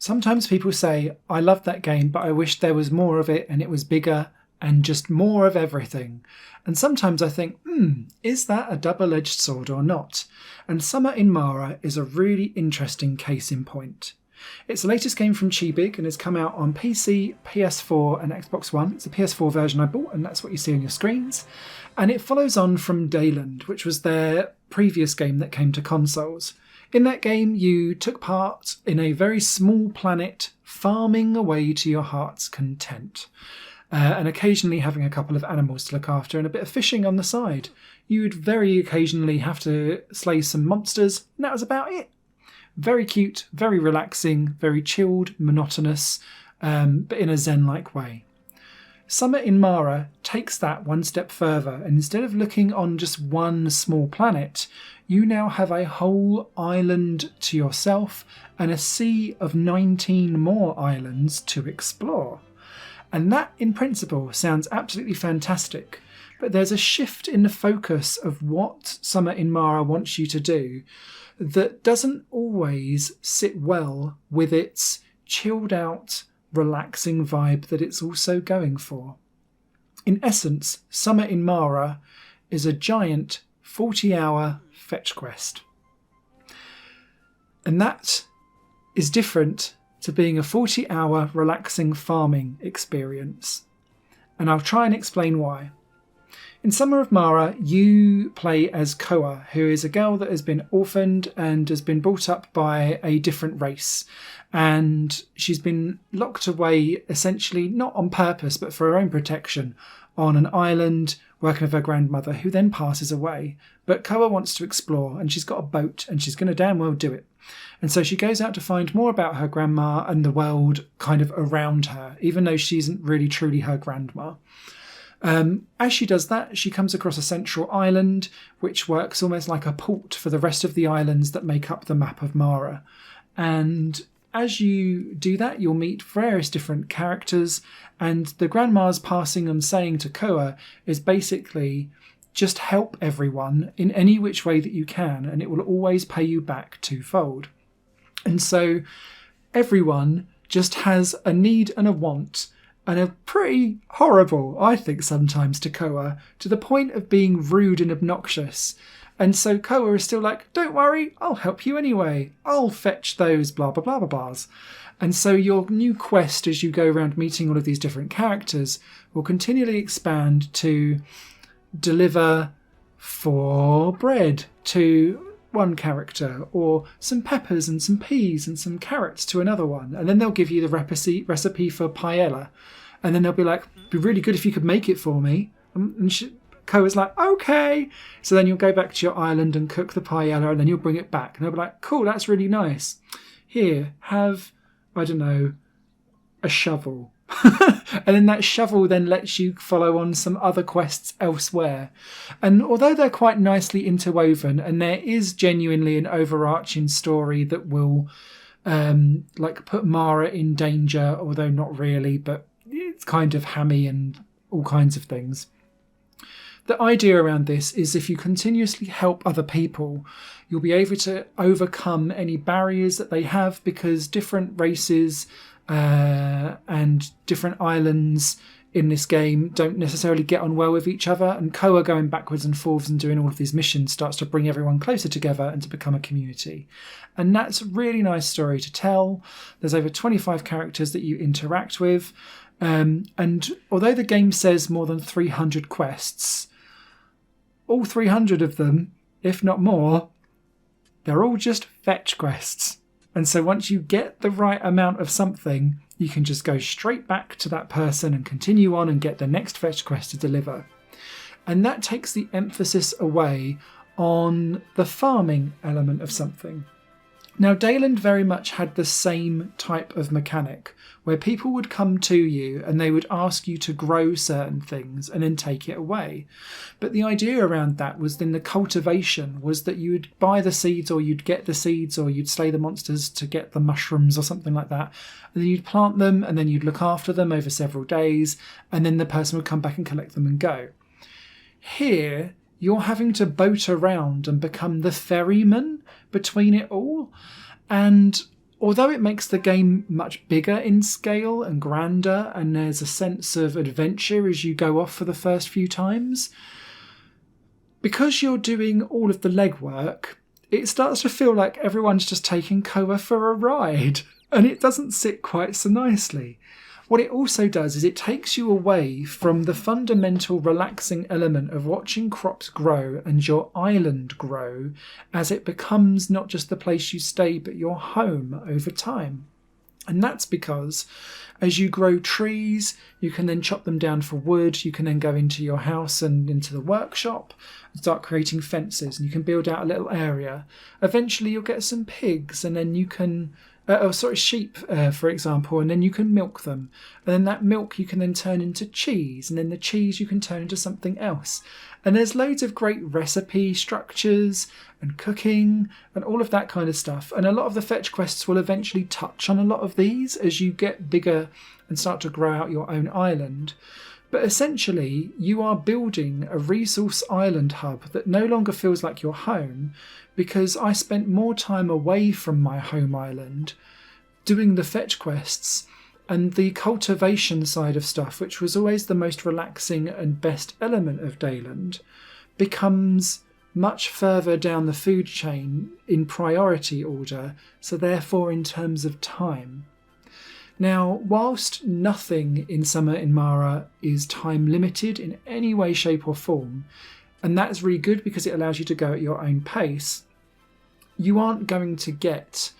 sometimes people say, I love that game, but I wish there was more of it and it was bigger and just more of everything. And sometimes I think, is that a double-edged sword or not? And Summer in Mara is a really interesting case in point. It's the latest game from Chibig and has come out on PC, PS4 and Xbox One. It's the PS4 version I bought, and that's what you see on your screens. And it follows on from Deiland, which was their previous game that came to consoles. In that game, you took part in a very small planet, farming away to your heart's content. And occasionally having a couple of animals to look after and a bit of fishing on the side. You would very occasionally have to slay some monsters, and that was about it. Very cute, very relaxing, very chilled, monotonous, but in a Zen-like way. Summer in Mara takes that one step further, and instead of looking on just one small planet, you now have a whole island to yourself and a sea of 19 more islands to explore. And that, in principle, sounds absolutely fantastic, but there's a shift in the focus of what Summer in Mara wants you to do that doesn't always sit well with its chilled out, relaxing vibe that it's also going for. In essence, Summer in Mara is a giant 40-hour fetch quest. And that is different to being a 40-hour relaxing farming experience. And I'll try and explain why. In Summer of Mara, you play as Koa, who is a girl that has been orphaned and has been brought up by a different race. And she's been locked away, essentially not on purpose, but for her own protection, on an island working with her grandmother, who then passes away. But Koa wants to explore, and she's got a boat, and she's going to damn well do it. And so she goes out to find more about her grandma and the world kind of around her, even though she isn't really truly her grandma. As she does that, she comes across a central island, which works almost like a port for the rest of the islands that make up the map of Mara. And as you do that, you'll meet various different characters, and the grandma's passing and saying to Koa is basically, just help everyone in any which way that you can, and it will always pay you back twofold. And so everyone just has a need and a want, and are pretty horrible, I think, sometimes to Koa, to the point of being rude and obnoxious. And so Koa is still like, don't worry, I'll help you anyway. I'll fetch those blah, blah, blah, blah, blahs. And so your new quest as you go around meeting all of these different characters will continually expand to deliver 4 bread to one character, or some peppers and some peas and some carrots to another one. And then they'll give you the recipe for paella. And then they'll be like, it'd be really good if you could make it for me. And Koa's like, okay. So then you'll go back to your island and cook the paella, and then you'll bring it back. And they'll be like, cool, that's really nice. Here, have, I don't know, a shovel. And then that shovel then lets you follow on some other quests elsewhere. And although they're quite nicely interwoven, and there is genuinely an overarching story that will put Mara in danger, although not really, but it's kind of hammy and all kinds of things. The idea around this is if you continuously help other people, you'll be able to overcome any barriers that they have, because different races and different islands in this game don't necessarily get on well with each other, and Koa going backwards and forwards and doing all of these missions starts to bring everyone closer together and to become a community. And that's a really nice story to tell. There's over 25 characters that you interact with, and although the game says more than 300 quests, all 300 of them, if not more, they're all just fetch quests. And so once you get the right amount of something, you can just go straight back to that person and continue on and get the next fetch quest to deliver. And that takes the emphasis away on the farming element of something. Now, Deiland very much had the same type of mechanic, where people would come to you and they would ask you to grow certain things and then take it away. But the idea around that was then the cultivation was that you would buy the seeds, or you'd get the seeds, or you'd slay the monsters to get the mushrooms or something like that. And then you'd plant them, and then you'd look after them over several days, and then the person would come back and collect them and go. Here, you're having to boat around and become the ferryman between it all. And although it makes the game much bigger in scale and grander, and there's a sense of adventure as you go off for the first few times, because you're doing all of the legwork, it starts to feel like everyone's just taking Koa for a ride, and it doesn't sit quite so nicely. What it also does is it takes you away from the fundamental relaxing element of watching crops grow and your island grow as it becomes not just the place you stay but your home over time. And that's because as you grow trees, you can then chop them down for wood, you can then go into your house and into the workshop and start creating fences, and you can build out a little area. Eventually you'll get some pigs, and then you can sheep, for example, and then you can milk them. And then that milk you can then turn into cheese, and then the cheese you can turn into something else. And there's loads of great recipe structures and cooking and all of that kind of stuff. And a lot of the fetch quests will eventually touch on a lot of these as you get bigger and start to grow out your own island. But essentially, you are building a resource island hub that no longer feels like your home, because I spent more time away from my home island doing the fetch quests, and the cultivation side of stuff, which was always the most relaxing and best element of Deiland, becomes much further down the food chain in priority order, so therefore in terms of time. Now, whilst nothing in Summer in Mara is time limited in any way, shape or form, and that's really good because it allows you to go at your own pace, you aren't going to get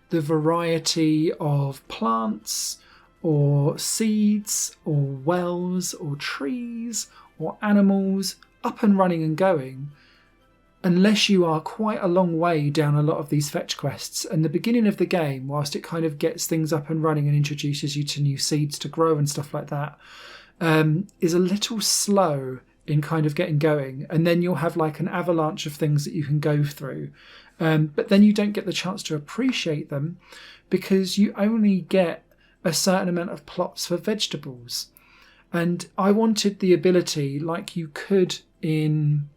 the variety of plants or seeds or wells or trees or animals up and running and going unless you are quite a long way down a lot of these fetch quests. And the beginning of the game, whilst it kind of gets things up and running and introduces you to new seeds to grow and stuff like that, is a little slow in kind of getting going. And then you'll have like an avalanche of things that you can go through. But then you don't get the chance to appreciate them because you only get a certain amount of plots for vegetables. And I wanted the ability, like you could in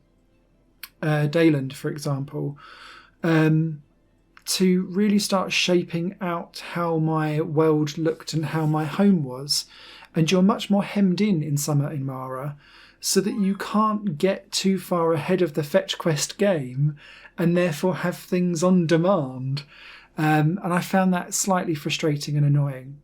Deiland, for example, to really start shaping out how my world looked and how my home was. And you're much more hemmed in Summer in Mara, so that you can't get too far ahead of the fetch quest game and therefore have things on demand. And I found that slightly frustrating and annoying.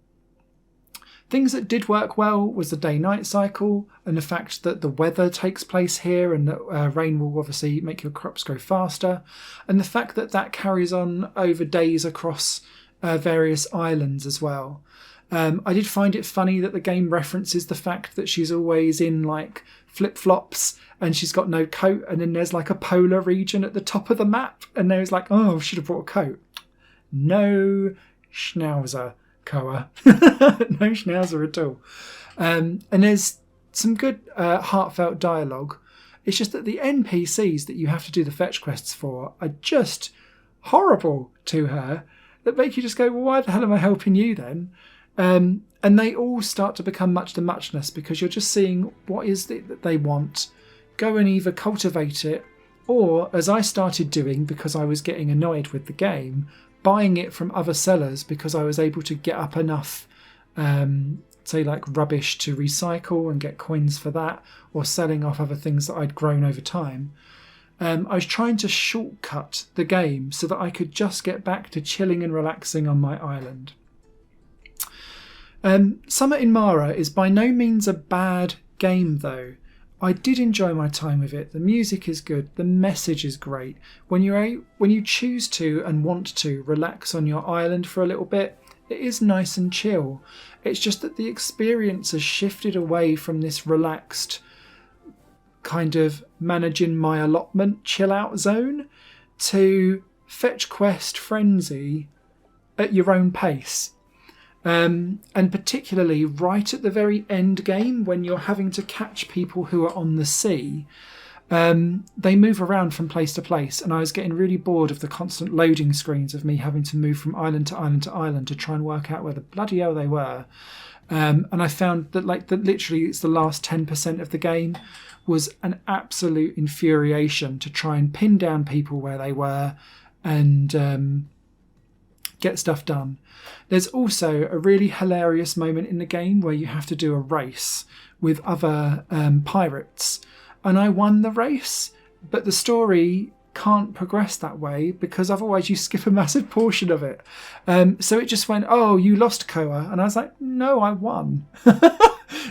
Things that did work well was the day-night cycle and the fact that the weather takes place here and that rain will obviously make your crops grow faster, and the fact that that carries on over days across various islands as well. I did find it funny that the game references the fact that she's always in like flip-flops and she's got no coat, and then there's like a polar region at the top of the map and there's like, oh, I should have brought a coat. No schnauzer, Koa. No schnauzer at all. And there's some good heartfelt dialogue. It's just that the NPCs that you have to do the fetch quests for are just horrible to her, that make you just go, well, why the hell am I helping you then? And they all start to become much the muchness because you're just seeing what is it that they want, go and either cultivate it, or, as I started doing because I was getting annoyed with the game, buying it from other sellers because I was able to get up enough, say like rubbish to recycle and get coins for that, or selling off other things that I'd grown over time. I was trying to shortcut the game so that I could just get back to chilling and relaxing on my island. Summer in Mara is by no means a bad game though. I did enjoy my time with it. The music is good. The message is great. When you choose to and want to relax on your island for a little bit, it is nice and chill. It's just that the experience has shifted away from this relaxed kind of managing my allotment chill out zone to fetch quest frenzy at your own pace. And particularly right at the very end game when you're having to catch people who are on the sea. They move around from place to place, and I was getting really bored of the constant loading screens of me having to move from island to island to island to try and work out where the bloody hell they were. And I found that literally it's the last 10% of the game was an absolute infuriation to try and pin down people where they were and get stuff done. There's also a really hilarious moment in the game where you have to do a race with other pirates. And I won the race, but the story can't progress that way because otherwise you skip a massive portion of it. So it just went, oh, you lost, Koa. And I was like, no, I won.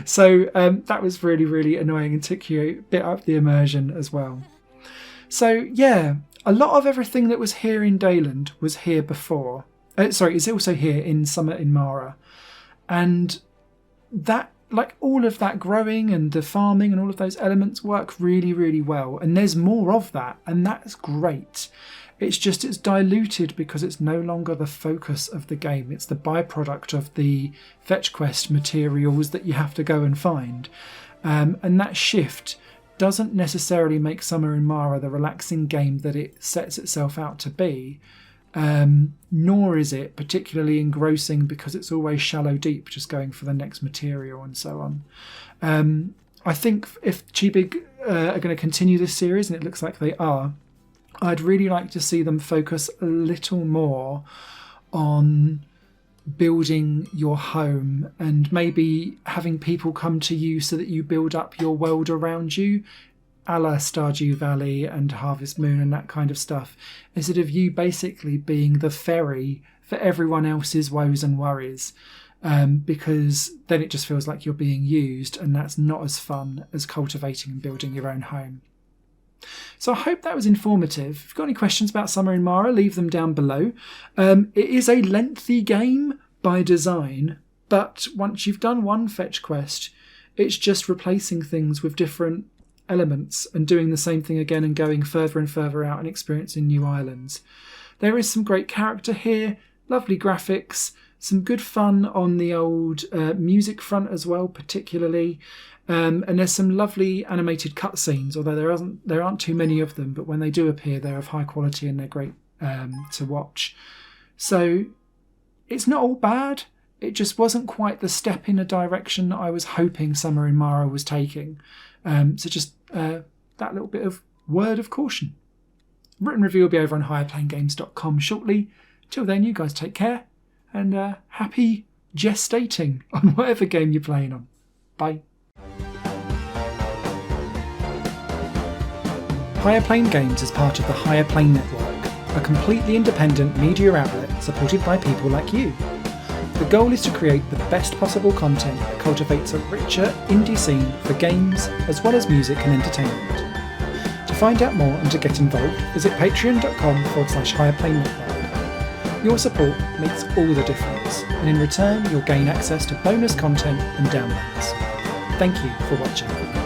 So that was really, really annoying and took you a bit up the immersion as well. So yeah, a lot of everything that was here in Deiland was here before. It's also here in Summer in Mara. And that, like all of that growing and the farming and all of those elements work really, really well. And there's more of that, and that's great. It's just it's diluted because it's no longer the focus of the game. It's the byproduct of the fetch quest materials that you have to go and find. And that shift doesn't necessarily make Summer in Mara the relaxing game that it sets itself out to be. Nor is it particularly engrossing because it's always shallow deep, just going for the next material and so on. I think if Chibig are going to continue this series, and it looks like they are, I'd really like to see them focus a little more on building your home and maybe having people come to you so that you build up your world around you, a la Stardew Valley and Harvest Moon and that kind of stuff, instead of you basically being the ferry for everyone else's woes and worries, because then it just feels like you're being used, and that's not as fun as cultivating and building your own home. So I hope that was informative. If you've got any questions about Summer in Mara, leave them down below. It is a lengthy game by design, but once you've done one fetch quest, it's just replacing things with different elements and doing the same thing again and going further and further out and experiencing new islands. There is some great character here, lovely graphics, some good fun on the old music front as well, particularly. And there's some lovely animated cutscenes, although there aren't too many of them, but when they do appear, they're of high quality and they're great to watch. So it's not all bad. It just wasn't quite the step in a direction that I was hoping Summer in Mara was taking. So just that little bit of word of caution. Written review will be over on higherplayinggames.com shortly. Till then, you guys take care, and happy gestating on whatever game you're playing on. Bye. Higher Plane Games is part of the Higher Plane Network, a completely independent media outlet supported by people like you. The goal is to create the best possible content that cultivates a richer indie scene for games as well as music and entertainment. To find out more and to get involved, visit patreon.com/higherplane network. Your support makes all the difference, and in return you'll gain access to bonus content and downloads. Thank you for watching.